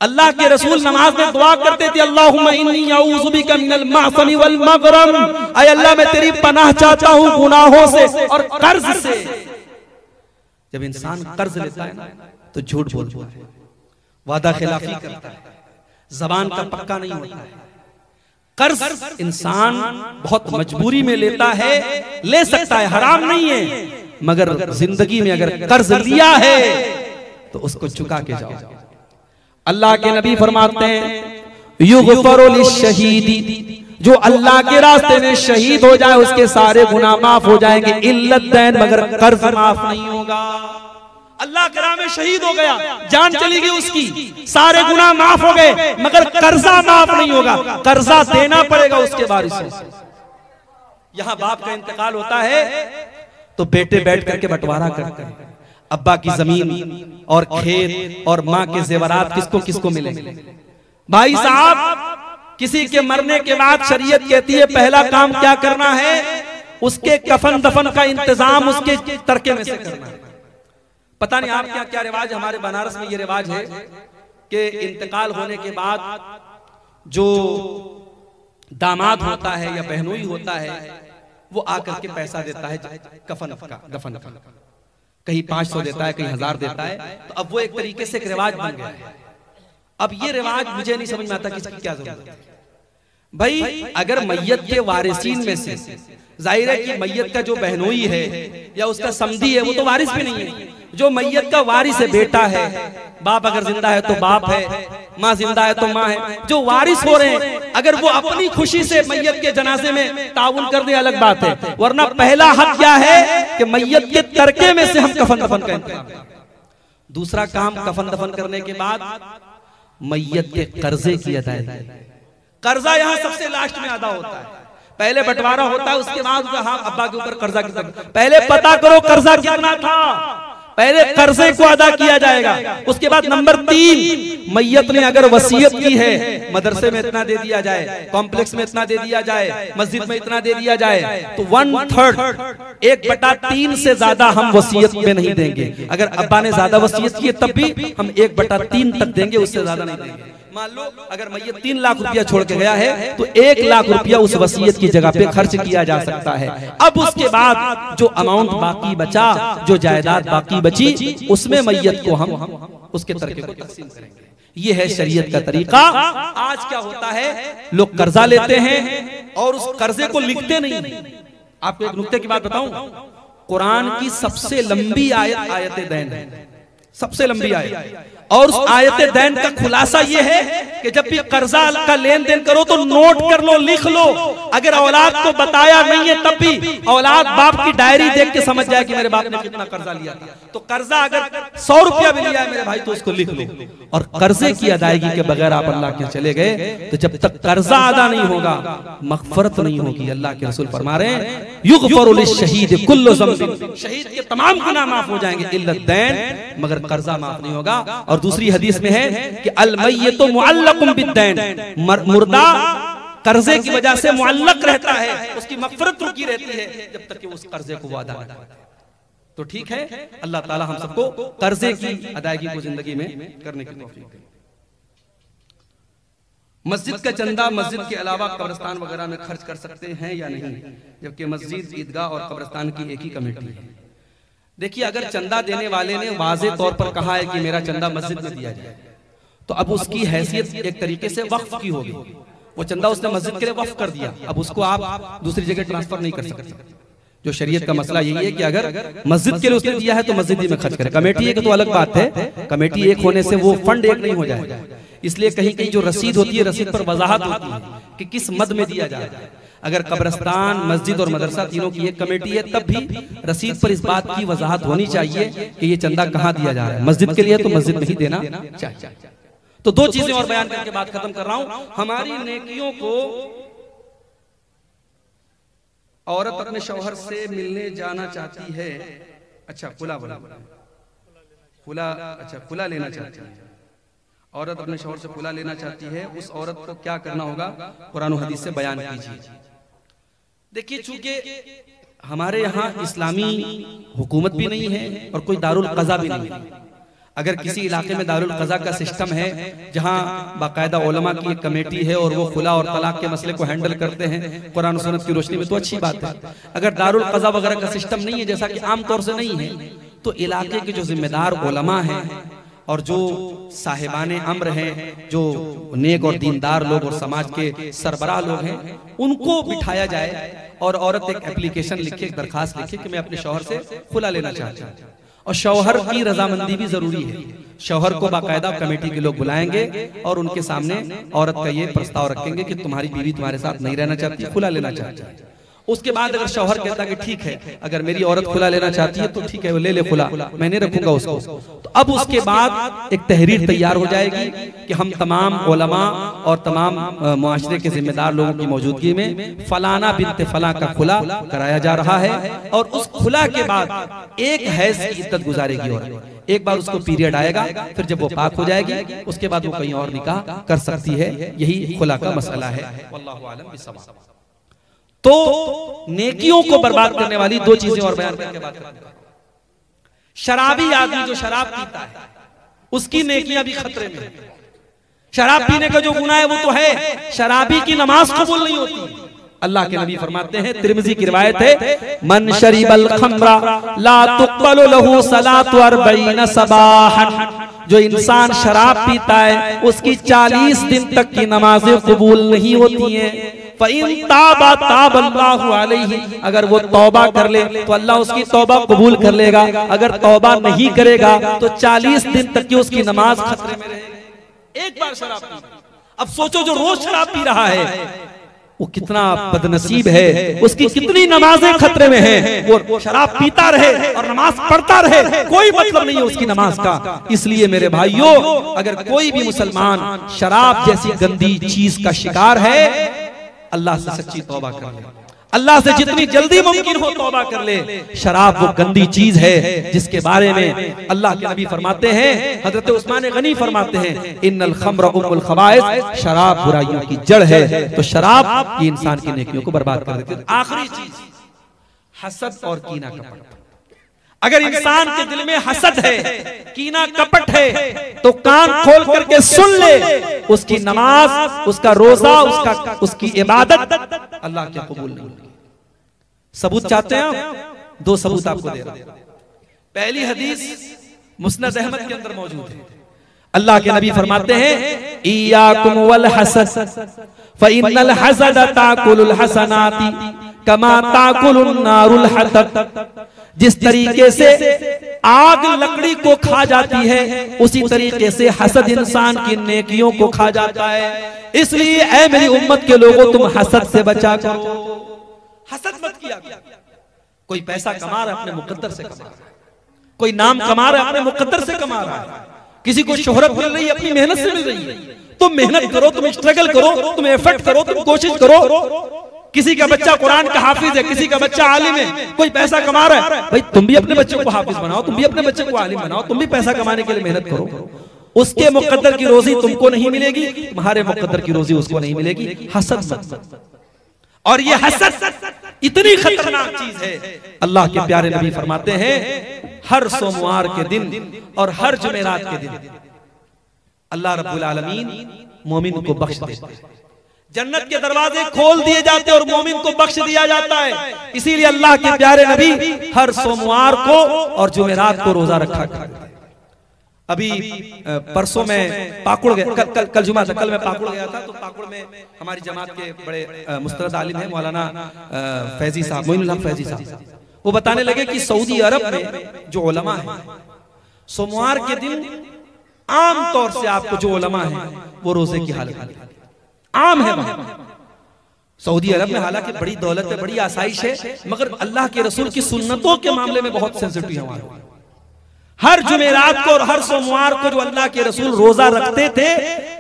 अल्लाह के रसूल नमाज में दुआ करते थे, अल्लाहुम्मा इन्नी अऊज़ु बिका मिनल माफ़मी वल मग़रम। ऐ अल्लाह मैं तेरी पनाह चाहता हूं गुनाहों से और कर्ज से। जब इंसान कर्ज लेता है ना तो झूठ बोलता है, वादा खिलाफी करता है, जबान का पक्का नहीं होता है। कर्ज इंसान बहुत मजबूरी में लेता है, ले सकता है, हराम नहीं है, मगर जिंदगी में अगर कर्ज लिया है तो उसको चुका के जाओ। अल्लाह के नबी फरमाते हैं युग़फ़रु लिश्शहीदी, जो अल्लाह के रास्ते में शहीद हो जाए उसके सारे गुनाह माफ हो जाएंगे, इल्लत दैन, मगर कर्ज माफ नहीं होगा। अल्लाह के राह में शहीद हो गया, जान चली गई उसकी, सारे गुनाह माफ हो गए, मगर कर्जा माफ नहीं होगा, कर्जा देना पड़ेगा उसके वारिसों से। यहां बाप का इंतकाल होता है तो बेटे बैठ करके बंटवारा करते हैं, अब्बा की जमीन और खेत और माँ के जेवरात किसको किसको मिलेंगे। भाई साहब, किसी के मरने के बाद शरीयत कहती है पहला काम क्या करना है? उसके कफन दफन का इंतजाम उसके तरके में से करना है। पता नहीं आप क्या क्या रिवाज, हमारे बनारस में ये रिवाज है कि इंतकाल होने के बाद जो दामाद होता है या बहनोई होता है वो आकर के पैसा देता है कफन का, दफन का, कहीं 500 देता है, कहीं 1000 देता है। तो अब वो एक तरीके से एक रिवाज बन गया है। अब ये रिवाज मुझे नहीं समझ में आता कि इसकी क्या जरूरत है। भाई अगर मैयत के वारिसीन में से जाहिर है कि मैयत का जो बहनोई है या उसका समधी है वो तो वारिस भी नहीं है। जो मैयत का वारिस है, बेटा है, बाप अगर जिंदा है तो बाप है, माँ जिंदा है तो माँ है, जो वारिस हो रहे हैं अगर वो अपनी खुशी से मैयत के जनाजे में ताउन कर दे अलग बात है, वरना पहला हक क्या है कि मैयत के तरके में से हम कफन दफन करें। दूसरा काम, कफन दफन करने के बाद मैयत के कर्जे की अदायगी। कर्जा यहाँ सबसे लास्ट में अदा होता है, पहले बंटवारा होता है, उसके बाद हाँ अब्बा के ऊपर कर्जा कितना, पहले पता करो कर्जा कितना था, पहले कर्जे को अदा किया जाएगा। उसके बाद नंबर 3, मैयत ने अगर वसीयत की है, मदरसे में इतना दे दिया जाए, कॉम्प्लेक्स में इतना दे दिया जाए, मस्जिद में इतना दे दिया जाए, तो 1/3 1/3 से ज्यादा हम वसीयत में नहीं देंगे। अगर अब्बा ने ज्यादा वसीयत की है तब भी हम 1/3 तक देंगे, उससे ज्यादा नहीं देंगे। मान लो अगर मैयत 3 लाख रुपया छोड़ के गया है तो 1 लाख रुपया उस वसीयत की जगह पे खर्च किया जा सकता है। अब उसके बाद जो अमाउंट बाकी बचा, जो जायदाद बाकी बची, उसमें मैयत को हम उसके तरके को तकसीम करेंगे। ये है शरीयत का तरीका। आज क्या होता है, लोग कर्जा लेते हैं और उस कर्जे को लिखते नहीं। आपको एक नुक्ते की बात बताऊं, कुरान की सबसे लंबी आयत आयत दैन है, सबसे लंबी आयत, और उस आयत दैन का खुलासा ये है कि जब भी कर्जा का लेन देन करो तो नोट कर लो, लिख लो। अगर औलाद को बताया नहीं है तब भी औलाद बाप की डायरी देख के समझ जाए कि मेरे बाप ने कितना कर्जा लिया था। तो कर्जा अगर 100 रुपया भी लिया है मेरे भाई तो उसको लिख लो। और कर्जे की अदायगी के बगैर आप अल्लाह के चले गए तो जब तक कर्जा अदा नहीं होगा मगफरत नहीं होगी। अल्लाह के रसूल फरमा रहे हैं युग़फ़रु लिश्शहीद कुल्लु ज़ंबिन, शहीद के तमाम गुनाह माफ हो जाएंगे इल्लत दैन, मगर कर्जा माफ नहीं होगा। और दूसरी हदीस में है कि अल मय्यतु मुअल्लकुम बिद्दैन, मुर्दा कर्जे की वजह से मुअल्लक रहता है, उसकी मग़फ़िरत रुकी रहती है जब तक कि उस कर्जे को वो अदा न करे। तो ठीक है, अल्लाह ताला हम सबको कर्जे की अदायगी को जिंदगी में करने की तौफीक दे। मस्जिद का चंदा मस्जिद के अलावा कब्रिस्तान वगैरह में खर्च कर सकते हैं या नहीं, जबकि मस्जिद, ईदगाह और कब्रिस्तान की एक ही कमेटी है। देखिए, अगर चंदा देने वाले ने वाज़े तौर पर कहा है कि मेरा चंदा मस्जिद में दिया जाए, तो अब उसकी हैसियत एक तरीके से वक्फ की होगी। वो चंदा उसने मस्जिद के लिए वक्फ कर दिया, अब उसको आप दूसरी जगह ट्रांसफर नहीं कर सकते। जो शरीयत का मसला यही है कि अगर मस्जिद के लिए उसने दिया है तो मस्जिद ही में खर्च करे। कमेटी एक तो अलग बात है, कमेटी एक होने से वो फंड एक नहीं हो जाएगा। इसलिए कहीं कहीं जो रसीद होती है, रसीद पर वजाहत होती है कि किस मद में दिया जा रहा है। अगर कब्रस्तान, मस्जिद और मदरसा तीनों की एक कमेटी है, तब भी रसीद पर इस बात की वजाहत होनी चाहिए कि ये चंदा कहाँ दिया जा रहा है। मस्जिद के लिए तो मस्जिद में ही देना चाहिए। तो दो चीजें और बयान करके बात खत्म कर रहा हूं। हमारी नेकियों को औरत अपने शौहर से मिलने जाना चाहती है, अच्छा खुला लेना चाहती है, औरत अपने शौहर से खुला लेना चाहती है, उस औरत को क्या करना होगा, कुरान और हदीस से बयान कीजिए। देखिए, चूंकि हमारे यहाँ इस्लामी हुकूमत भी नहीं है और कोई दारुल क़ज़ा भी नहीं है। अगर किसी इलाके में दारुल क़ज़ा का सिस्टम है, जहाँ बाकायदा उलमा की एक कमेटी है और वो खुला और तलाक के मसले को हैंडल करते हैं कुरान और सुन्नत की रोशनी में, तो अच्छी बात है। अगर दारुल क़ज़ा वगैरह का सिस्टम नहीं है, जैसा कि आम तौर से नहीं है, तो इलाके के जो जिम्मेदार उलमा हैं और जो साहिबाने अम्र हैं, जो नेक और दीनदार लोग और समाज के सरबराह लोग हैं, उनको बिठाया जाए और औरत एक एप्लीकेशन लिखे, एक दरखास्त लिखे कि मैं अपने शौहर से खुला लेना चाहती हूँ। और शौहर की रजामंदी भी जरूरी है। शौहर को बाकायदा कमेटी के लोग बुलाएंगे और उनके सामने औरत का ये प्रस्ताव रखेंगे कि तुम्हारी बीवी तुम्हारे साथ नहीं रहना चाहती, खुला लेना चाहती है। उसके बाद अगर शौहर कहता है कि ठीक है, अगर मेरी औरत खुला लेना चाहती है तो ठीक है, वो ले ले खुला, मैं नहीं रखूंगा उसको, तो अब उसके बाद एक तहरीर तैयार हो जाएगी कि हम तमाम उलमा और तमाम मुआशरे के जिम्मेदार लोगों की मौजूदगी में फलाना बिन्ते फला का खुला कराया जा रहा है। और उस खुला के बाद एक हैज़ की इद्दत गुजारेगी औरत। एक बार उसको पीरियड आएगा, फिर जब वो पाक हो जाएगी उसके बाद वो कहीं और निकाह कर सकती है। यही खुला का मसला है। वल्लाहु आलम बिस्सवाब। तो नेकियों को बर्बाद करने वाली दो चीजें और बयान करके बात करते हैं। शराबी आदमी जो शराब पीता है, उसकी नेकियां भी खतरे में। शराब पीने का जो गुनाह है वो तो है, शराबी की नमाज कबूल नहीं होती। अल्लाह के नबी फरमाते हैं, तिरमिज़ी की रिवायत है, मन शरीबल खम्रा ला तुक़बलु लहू सलातु 40 सबाहन। जो इंसान शराब पीता है उसकी 40 दिन तक की नमाजें कबूल नहीं होती हैं। फ़इन ताबा ताबल्लाहु अलैहि, अगर वो तौबा कर ले तो अल्लाह उसकी तौबा कबूल कर लेगा। अगर तौबा नहीं करेगा तो 40 दिन तक की उसकी नमाज खतरे में रहेगी। एक बार शराब पी, अब सोचो जो रोज शराब पी रहा है वो कितना बदनसीब है, उसकी कितनी नमाजें खतरे में हैं। वो शराब पीता रहे और नमाज पढ़ता रहे, कोई मतलब नहीं है उसकी नमाज का। इसलिए मेरे भाइयों, अगर कोई भी मुसलमान शराब जैसी गंदी चीज का शिकार है, अल्लाह से सच्ची तौबा कर ले, अल्लाह से जितनी जल्दी मुमकिन हो तौबा कर ले। शराब वो गंदी चीज है जिसके बारे में अल्लाह के नबी फरमाते हैं, हजरत उस्मान गनी फरमाते हैं, इन्नल खम्र उम्मुल खबाइस, शराब बुराइयों की जड़ है। तो शराब ये इंसान की नेकियों को बर्बाद कर देती है। आखिरी चीज, हसद और कीना कपट। अगर इंसान के दिल में हसद है, कीना कपट है, तो कान खोल करके सुन ले, उसकी नमाज, उसका रोजा, उसकी इबादत अल्लाह के कबूल नहीं होगी। सबूत चाहते हैं आप? दो सबूत आपको दे रहा हूं। पहली हदीस मुस्नद अहमद के अंदर मौजूद है। अल्लाह के नबी फरमाते हैं, इय्याकुम वल हसद फइन्नल हसद ताकुलुल हसनाती कमा ताकुलुन नारुल हतब। जिस तरीके से आग लकड़ी को खा जाती है, उसी तरीके से हसद इंसान की नेकियों को खा जाता है। इसलिए ऐ मेरी उम्मत के लोगों, तुम हसद से बचा करो, हसद मत किया करो। कोई पैसा कमा रहा है अपने मुकद्दर से कमा रहा है, कोई नाम कमा रहा है अपने मुकद्दर से कमा रहा है, किसी को शोहरत मिल रही है अपनी मेहनत से मिल रही है। तुम मेहनत करो, तुम स्ट्रगल करो, तुम एफर्ट करो, तुम कोशिश करो। किसी का बच्चा कुरान का हाफिज है, किसी का बच्चा आलिम है, कोई पैसा कमा रहा है, भाई तुम भी अपने बच्चे को हाफिज बनाओ, तुम भी अपने बच्चे को आलिम बनाओ, तुम भी पैसा कमाने के लिए मेहनत करो। उसके मुकद्दर की रोजी तुमको नहीं मिलेगी, तुम्हारे मुकद्दर की रोजी उसको नहीं मिलेगी। हसद मत। और ये हसद इतनी खतरनाक चीज है, अल्लाह के प्यारे नबी फरमाते हैं, हर सोमवार के दिन और हर जुमेरात के दिन अल्लाह रब्बुल आलमीन मोमिन को बख्श देता है। जन्नत के दरवाजे खोल दिए जाते और मोमिन को बख्श दिया जाता है। इसीलिए अल्लाह के प्यारे नबी हर सोमवार को और जुमेरात को रोजा रखा करते हैं। अभी परसों में पाकुड़ गया, कल जुमा था, कल मैं पाकुड़ गया था। तो पाकुड़ में हमारी जमात के बड़े मुस्तरद आलिम हैं मौलाना फैजी साहब, मोइनुल हक फैजी साहब, वो बताने लगे कि सऊदी अरब में जो उलमा है सोमवार के दिन आम तौर से आपको जो उलमा है वो रोजे की हालत आम है वहां सऊदी अरब में। हालांकि बड़ी दौलत है, बड़ी आसाइश है, मगर अल्लाह के रसूल की सुन्नतों के मामले में बहुत सेंसिटिव है। हर जुमेरात को और हर सोमवार को जो अल्लाह के रसूल रोजा रखते थे,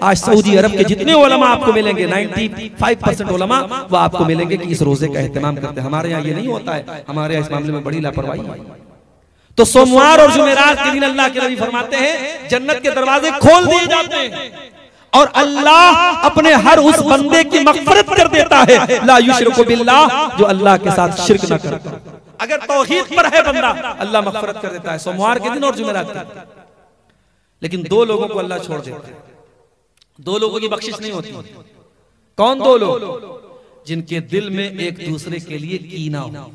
आज सऊदी अरब के जितने उलमा आपको मिलेंगे 95% उलमा वो आपको मिलेंगे कि इस रोजे का एहतमाम करते हैं। हमारे यहाँ ये नहीं होता है, हमारे यहाँ इस मामले में बड़ी लापरवाही है। तो सोमवार और जुमेरात के दिन अल्लाह के नबी फरमाते हैं जन्नत के दरवाजे खोल दिए जाते हैं और अल्लाह अपने हर उस बंदे की मग़फ़िरत कर देता है ला युश्रिकु बिल्लाह, जो अल्लाह के साथ शिर्क न करता। अगर तौहीद पर है बंदा, अल्लाह मग़फ़िरत कर देता है सोमवार के दिन और जुमेरात के दिन। लेकिन दो लोगों को अल्लाह छोड़ देता है, दो लोगों की बख्शिश नहीं होती। कौन दो लोग? जिनके दिल में एक दूसरे के लिए कीना हो,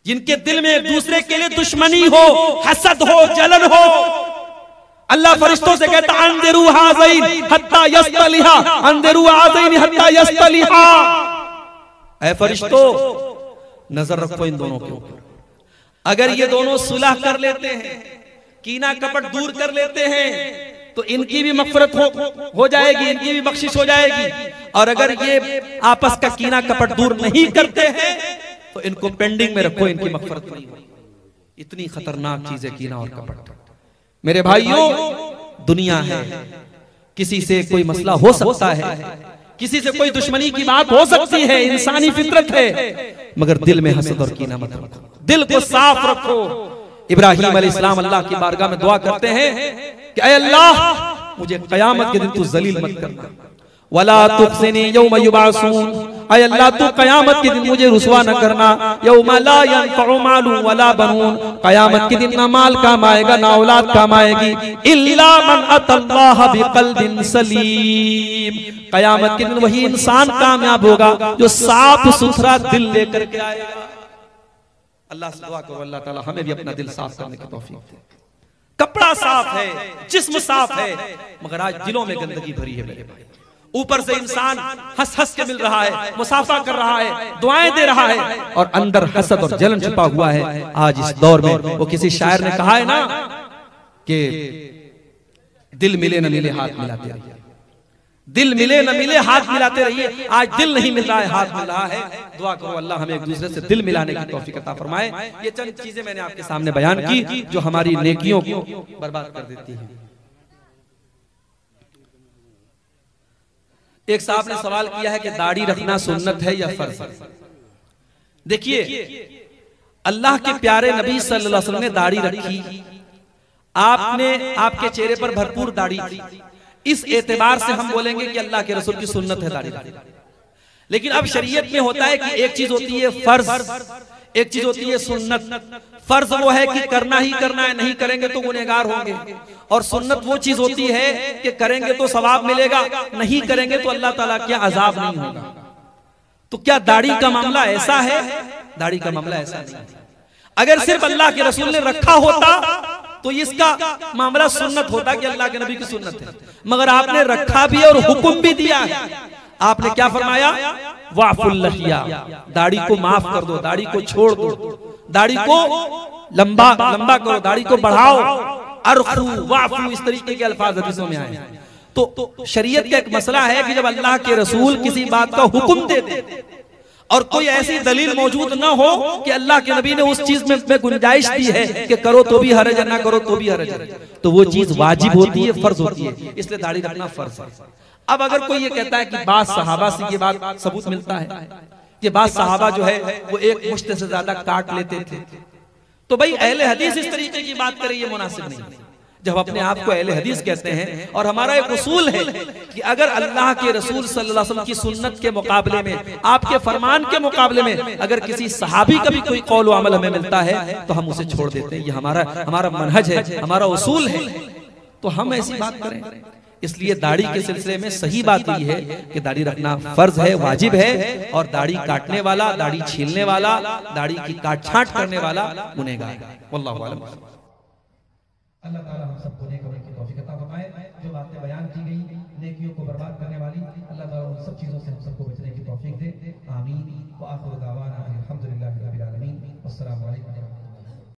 जिनके दिल में एक दूसरे के लिए दुश्मनी हो, हसद हो, जलन हो। अल्लाह फरिश्तों से कहता अंदिरू हाज़ैन हत्ता यस्तलिहा, अंदिरू हाज़ैन हत्ता यस्तलिहा। ऐ फरिश्तों नजर रखो इन दोनों के ऊपर, अगर ये दोनों सुलह कर लेते हैं, कीना कपट दूर कर लेते हैं, तो इनकी भी मग़फ़िरत हो जाएगी, इनकी भी बख्शिश हो जाएगी। और अगर ये आपस का कीना कपट दूर नहीं करते हैं तो इनको पेंडिंग में रखो, इनकी मग़फ़िरत नहीं होगी। इतनी खतरनाक चीज है कीना और कपट। मेरे भाइयों, दुनिया है, किसी से कोई मसला हो सकता है, किसी से कोई दुश्मनी की बात हो सकती है, इंसानी फितरत है, मगर दिल में हसद और कीना मत रखो, दिल को साफ रखो। इब्राहीम अलैहिस्सलाम अल्लाह की बारगाह में दुआ करते हैं कि ऐ अल्लाह मुझे क़यामत के दिन तू जलील मत करना, वला तुख़ज़िनी यौम युबअसून, ऐ अल्लाह तू क़यामत के दिन मुझे रुसवा न करना। यौम ला यनफ़उ मालुन वला बनून, क़यामत के दिन ना माल काम आएगा ना औलाद काम आएगी, इल्ला मन अतल्लाह बिक़ल्बिन सलीम। क़यामत के दिन वही इंसान कामयाब होगा जो साफ सुथरा दिल लेकर के आएगा। अल्लाह से दुआ करो अल्लाह ताला हमें भी अपना दिल साफ करने की तौफीक दे। कपड़ा साफ है, जिस्म साफ है, मगर आज दिलों में गंदगी भरी है मेरे भाई। ऊपर से इंसान हंस हंस के मिल रहा है, मुसाफा कर रहा है, दुआएं दे रहा है, और अंदर हसद और जलन छुपा हुआ है। आज इस दौर में वो किसी शायर ने कहा है ना कि दिल मिले न मिले हाथ मिलाते रहिए, दिल मिले न मिले हाथ मिलाते रहिए। आज दिल नहीं मिल रहा है, हाथ मिल रहा है। दुआ करो अल्लाह हमें एक दूसरे से दिल मिलाने की तौफीक अता फरमाए। ये चंद चीजें मैंने आपके सामने बयान की जो हमारी नेकियों को बर्बाद कर देती है। एक साहब ने सवाल किया है कि दाढ़ी रखना सुन्नत है या फर्ज? देखिए, अल्लाह के प्यारे नबी सल्लल्लाहु अलैहि वसल्लम ने दाढ़ी रखी, आपने आपके चेहरे पर भरपूर दाढ़ी थी, इस एतबार से हम बोलेंगे कि अल्लाह के रसूल की सुन्नत है दाढ़ी रखना। लेकिन अब शरीयत में होता है कि एक चीज होती है फर्ज, एक चीज होती है सुन्नत। फर्ज वो है कि करना ही करना है, नहीं करेंगे तो गुनहगार होंगे, और सुन्नत वो चीज होती है कि करेंगे तो सवाब मिलेगा, नहीं करेंगे तो अल्लाह ताला क्या अजाब नहीं होगा। तो क्या दाढ़ी का मामला ऐसा है? दाढ़ी का मामला ऐसा नहीं। अगर सिर्फ अल्लाह के रसूल ने रखा होता तो इसका मामला सुन्नत होता कि अल्लाह के नबी की सुन्नत है, मगर आपने रखा भी और हुक्म भी दिया है। आपने क्या फरमाया? वाफुल लहिया, दाढ़ी को माफ कर दो, दाढ़ी को छोड़ दो, दाढ़ी को लंबा लंबा करो, दाढ़ी को बढ़ाओ, अरखू वाफू, इस तरीके के अल्फाज हदीसों में आए हैं। तो शरीयत का एक मसला है कि जब अल्लाह के रसूल किसी बात का हुक्म दे दे और कोई ऐसी दलील मौजूद ना हो कि अल्लाह के नबी ने उस चीज में गुंजाइश दी है कि करो तो भी हरज है, ना करो तो भी हरज है, तो वो चीज वाजिब होती है, फर्ज होती है। इसलिए दाढ़ी रखना फर्ज है। अब अगर कोई ये कहता है कि बाद सहाबा से ये बात सबूत मिलता है कि बाद सहाबा जो है वो एक मुश्त से ज्यादा काट लेते थे, तो भाई अहले हदीस इस तरीके की बात करे ये मुनासिब नहीं है। जब अपने आप को अहले हदीस कहते हैं, और हमारा एक उसूल है कि अगर अल्लाह के रसूल सल्लल्लाहु अलैहि वसल्लम की सुन्नत के मुकाबले में, आपके फरमान के मुकाबले में अगर किसी सहाबी का भी कोई कौल व अमल हमें मिलता है तो हम उसे छोड़ देते हैं। ये हमारा मनहज है, हमारा उसूल है, तो हम ऐसी बात करें। इसलिए दाढ़ी के सिलसिले में सही बात यही है कि दाढ़ी रखना फर्ज है, वाजिब है, और दाढ़ी काटने वाला, दाढ़ी छीलने वाला, दाढ़ी की काट छांट करने वाला गुनहगार है। वल्लाहु आलम। अल्लाह ताला हम सबको नेक अमल की तौफीक अता फरमाए। जो बातें बयान की गई नेकियों को बर्बाद करने वाली, अल्लाह ताला उन सब चीज़ों से हम सबको बचने की तौफीक दे। आमीन। व आखिर दावाना अल्हम्दुलिल्लाहि रब्बिल आलमीन। अस्सलामु अलैकुम।